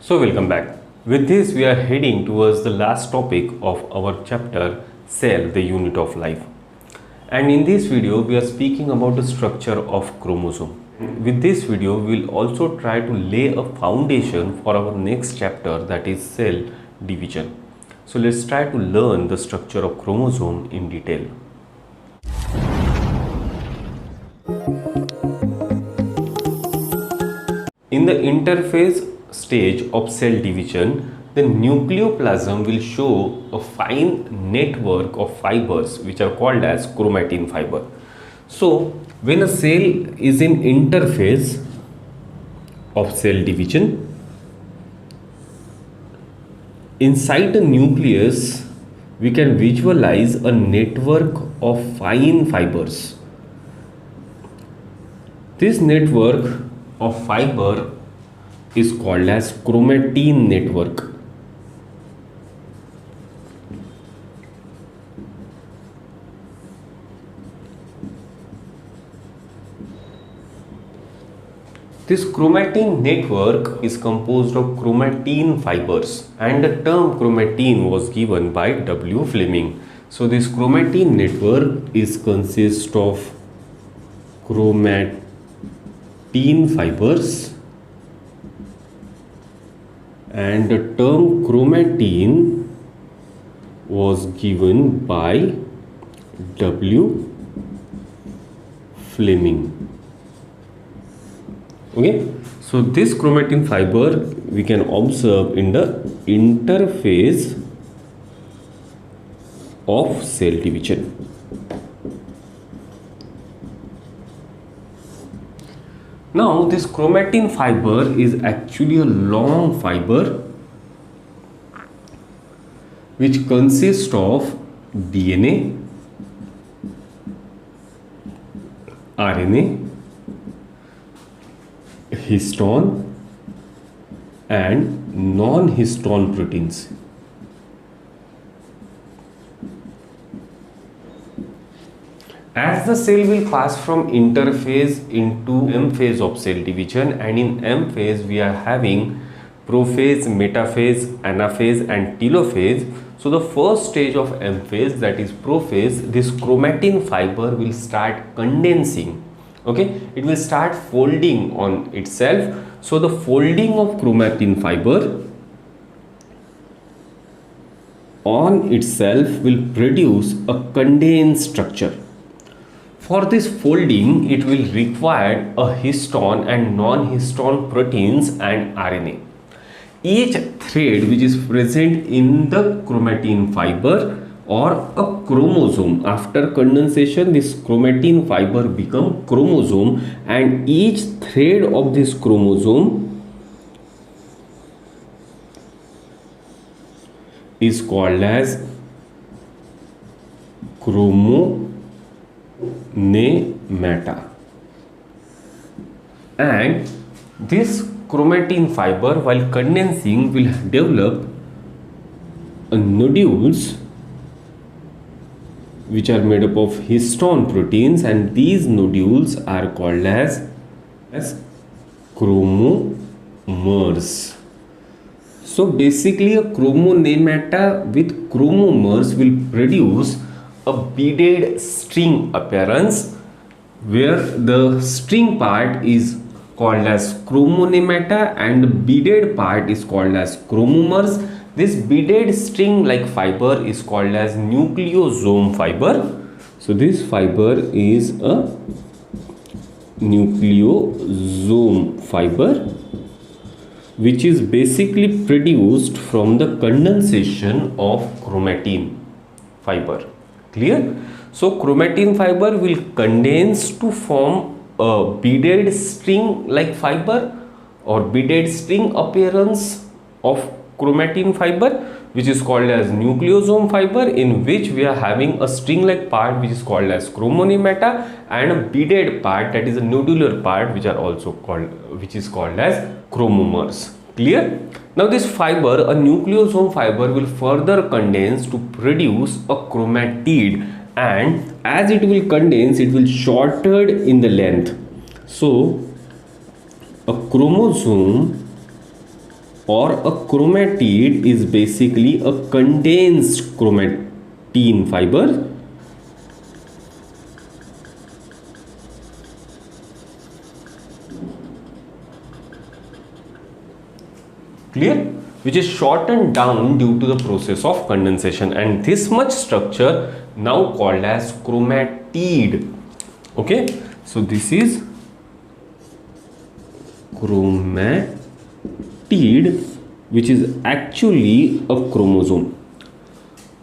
So welcome back. With this we are heading towards the last topic of our chapter, cell, the unit of life. And in this video we are speaking about the structure of chromosome. With this video we will also try to lay a foundation for our next chapter, that is cell division. So let's try to learn the structure of chromosome in detail. In the interphase stage of cell division, the nucleoplasm will show a fine network of fibers which are called as chromatin fiber. So when a cell is in interphase of cell division, inside the nucleus we can visualize a network of fine fibers. This network of fiber is called as chromatin network. This chromatin network is composed of chromatin fibers, and the term chromatin was given by W. Fleming. So this chromatin network is consist of chromatin fibers, and the term chromatin was given by W. Fleming. Okay, so this chromatin fiber we can observe in the interphase of cell division. Now this chromatin fiber is actually a long fiber which consists of DNA, RNA, histone and non-histone proteins. As the cell will pass from interphase into M phase of cell division, and in M phase we are having prophase, metaphase, anaphase and telophase. So the first stage of M phase, that is prophase, this chromatin fiber will start condensing. Okay, it will start folding on itself. So the folding of chromatin fiber on itself will produce a condensed structure. For this folding, it will require a histone and non-histone proteins and RNA. Each thread which is present in the chromatin fiber or a chromosome, after condensation this chromatin fiber become chromosome, and each thread of this chromosome is called as chromonemata, and this chromatin fiber while condensing will develop nodules which are made up of histone proteins, and these nodules are called as chromomers. So basically a chromonemata with chromomers will produce a beaded string appearance, where the string part is called as chromonemata and the beaded part is called as chromomers. This beaded string like fiber is called as nucleosome fiber. So this fiber is a nucleosome fiber which is basically produced from the condensation of chromatin fiber. Clear? So chromatin fiber will condense to form a beaded string like fiber or beaded string appearance of chromatin fiber, which is called as nucleosome fiber, in which we are having a string like part which is called as chromonemata, and a beaded part, that is a nodular part, which is called as chromomers. Clear? Now this fiber, a nucleosome fiber, will further condense to produce a chromatid, and as it will condense, it will shorten in the length. So a chromosome or a chromatid is basically a condensed chromatin fiber clear, which is shortened down due to the process of condensation, and this much structure now called as chromatid. Okay, so this is chromatid, which is actually a chromosome.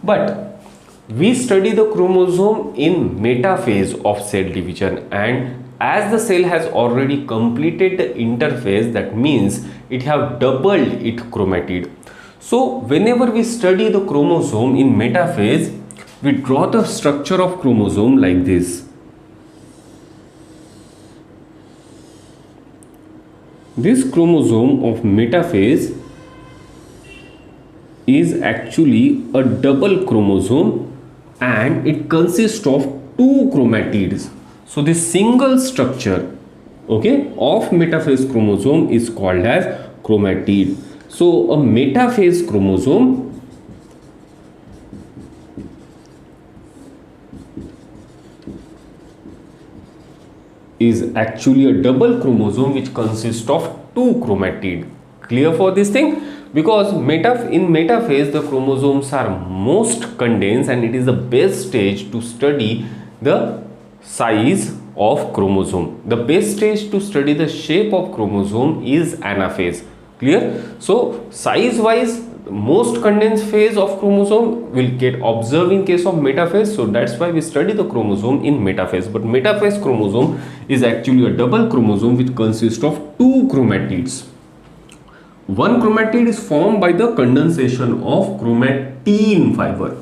But we study the chromosome in metaphase of cell division, and as the cell has already completed the interphase, that means it have doubled its chromatid. So whenever we study the chromosome in metaphase, we draw the structure of chromosome like this. This chromosome of metaphase is actually a double chromosome, and it consists of two chromatids. So this single structure, okay, of metaphase chromosome is called as chromatid. So a metaphase chromosome is actually a double chromosome which consists of two chromatid. Clear for this thing? Because in metaphase the chromosomes are most condensed, and it is the best stage to study the size of chromosome. The best stage to study the shape of chromosome is anaphase. Clear? So size wise, most condensed phase of chromosome will get observed in case of metaphase, so that's why we study the chromosome in metaphase. But metaphase chromosome is actually a double chromosome which consists of two chromatids. One chromatid is formed by the condensation of chromatin fiber.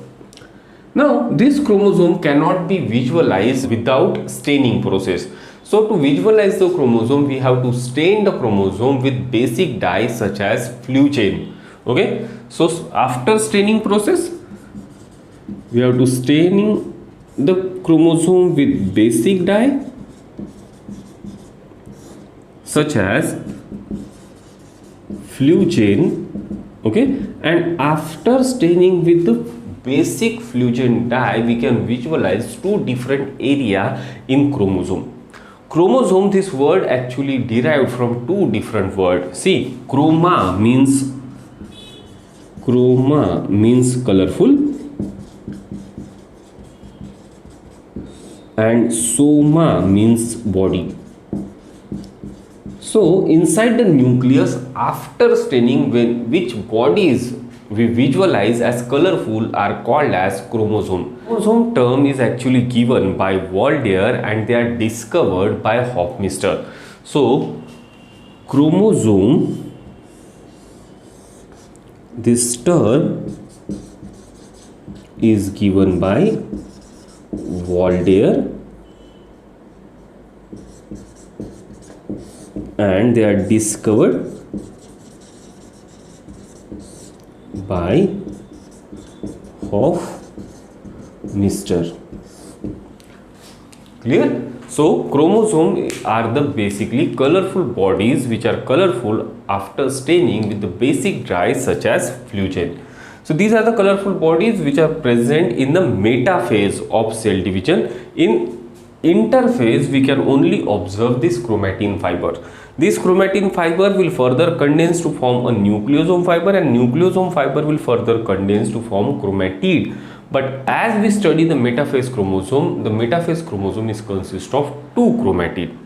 Now this chromosome cannot be visualized without staining process. So to visualize the chromosome, we have to stain the chromosome with basic dye such as fluogen. Okay, so after staining process, we have to staining the chromosome with basic dye such as fluogen. Okay, and after staining with the basic fluogen dye, we can visualize two different area in chromosome. Chromosome, this word actually derived from two different words. See, chroma means colorful, and soma means body. So inside the nucleus, after staining, which bodies we visualize as colorful are called as chromosome. Chromosome term is actually given by Waldeyer, and they are discovered by Hofmeister. So chromosome, this term is given by Waldeyer, and they are discovered by Hofmeister. Clear? So chromosome are the basically colorful bodies which are colorful after staining with the basic dyes such as fluogen. So these are the colorful bodies which are present in the metaphase of cell division. In interphase, we can only observe this chromatin fiber. This chromatin fiber will further condense to form a nucleosome fiber, and nucleosome fiber will further condense to form chromatid. But as we study the metaphase chromosome is consist of two chromatid.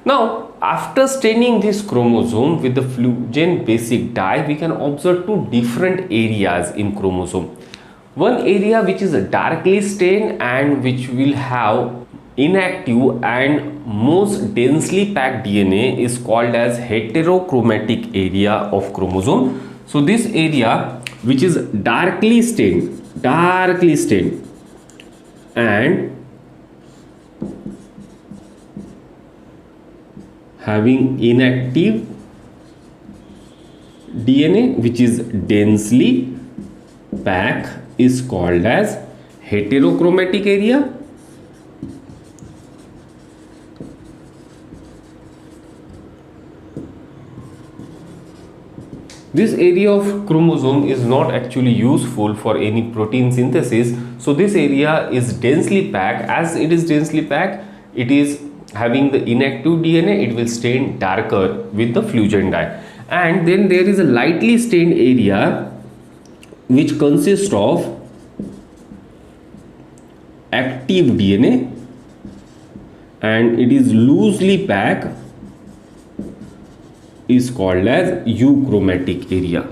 Now, after staining this chromosome with the fluogen basic dye, we can observe two different areas in chromosome. One area which is darkly stained and which will have inactive and most densely packed DNA is called as heterochromatic area of chromosome. So this area which is darkly stained and having inactive DNA which is densely packed is called as heterochromatic area. This area of chromosome is not actually useful for any protein synthesis. So this area is densely packed. As it is densely packed, it is having the inactive DNA. It will stain darker with the Flugen dye. And then there is a lightly stained area which consists of active DNA, and it is loosely packed, is called as euchromatic area.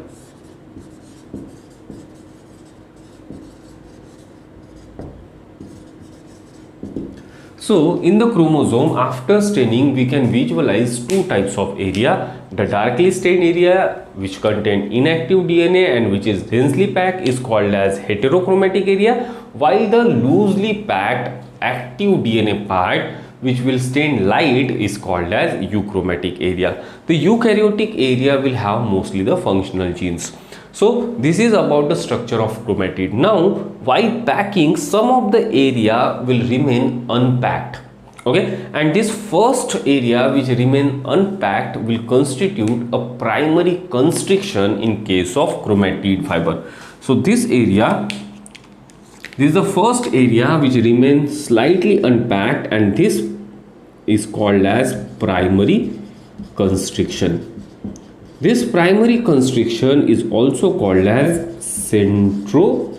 So in the chromosome, after staining, we can visualize two types of area. The darkly stained area, which contain inactive DNA and which is densely packed, is called as heterochromatic area, while the loosely packed active DNA part, which will stain light, is called as euchromatic area. The eukaryotic area will have mostly the functional genes. So this is about the structure of chromatid. Now while packing, some of the area will remain unpacked, okay, and this first area which remain unpacked will constitute a primary constriction in case of chromatid fiber. So this area, this is the first area which remains slightly unpacked, and this is called as primary constriction. This primary constriction is also called as centromere.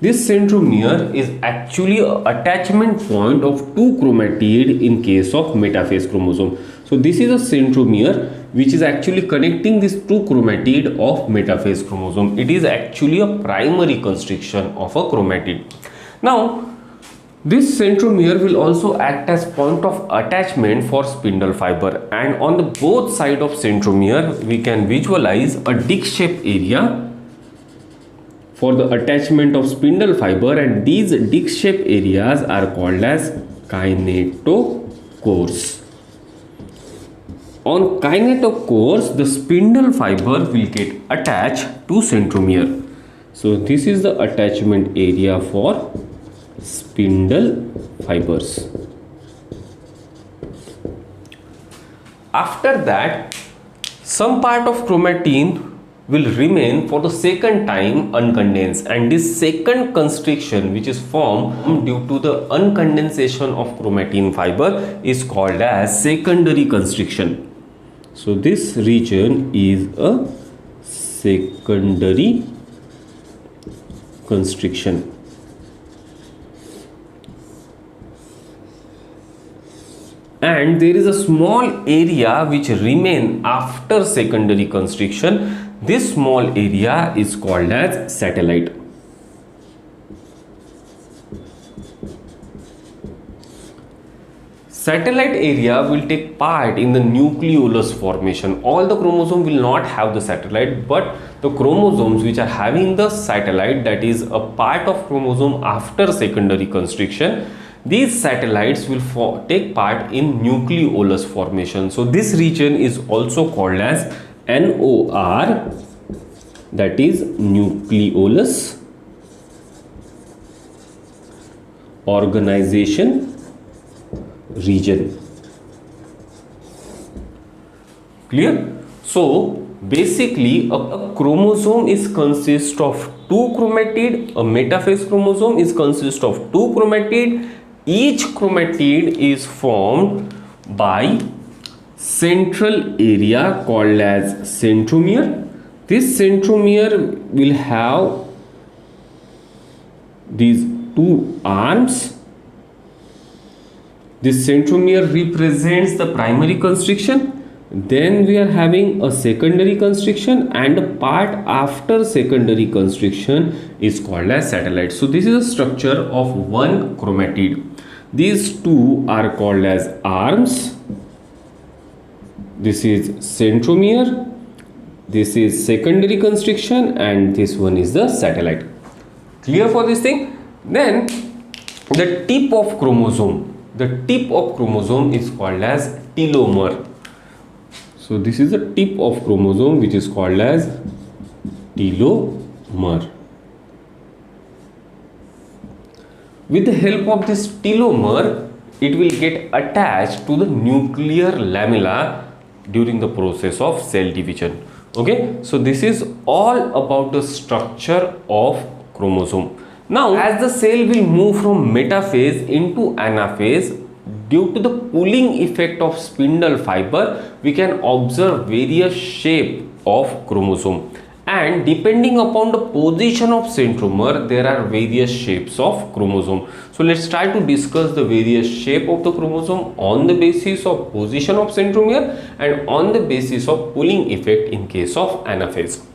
This centromere is actually an attachment point of two chromatid in case of metaphase chromosome. So this is a centromere which is actually connecting these two chromatid of metaphase chromosome. It is actually a primary constriction of a chromatid. Now this centromere will also act as point of attachment for spindle fiber, and on the both side of centromere we can visualize a disc-shaped area for the attachment of spindle fiber, and these disc-shaped areas are called as kinetocores. On kinetocores, the spindle fiber will get attached to centromere. So this is the attachment area for spindle fibers. After that, some part of chromatin will remain for the second time uncondensed, and this second constriction which is formed due to the uncondensation of chromatin fiber is called as secondary constriction. So this region is a secondary constriction. And there is a small area which remain after secondary constriction. This small area is called as satellite. Satellite area will take part in the nucleolus formation. All the chromosomes will not have the satellite, but the chromosomes which are having the satellite, that is a part of chromosome after secondary constriction, these satellites will take part in nucleolus formation. So this region is also called as NOR, that is nucleolus organization region. Clear? So basically a chromosome is consist of two chromatid. A metaphase chromosome is consist of two chromatid. Each chromatid is formed by central area called as centromere. This centromere will have these two arms. This centromere represents the primary constriction. Then we are having a secondary constriction, and a part after secondary constriction is called as satellite. So this is a structure of one chromatid. These two are called as arms. This is centromere, this is secondary constriction, and this one is the satellite. Clear for this thing? Then the tip of chromosome. The tip of chromosome is called as telomere. So this is the tip of chromosome which is called as telomere. With the help of this telomere, it will get attached to the nuclear lamella during the process of cell division. Okay, so this is all about the structure of chromosome. Now, as the cell will move from metaphase into anaphase, due to the pulling effect of spindle fiber, we can observe various shape of chromosome, and depending upon the position of centromere, there are various shapes of chromosome. So let's try to discuss the various shape of the chromosome on the basis of position of centromere and on the basis of pulling effect in case of anaphase.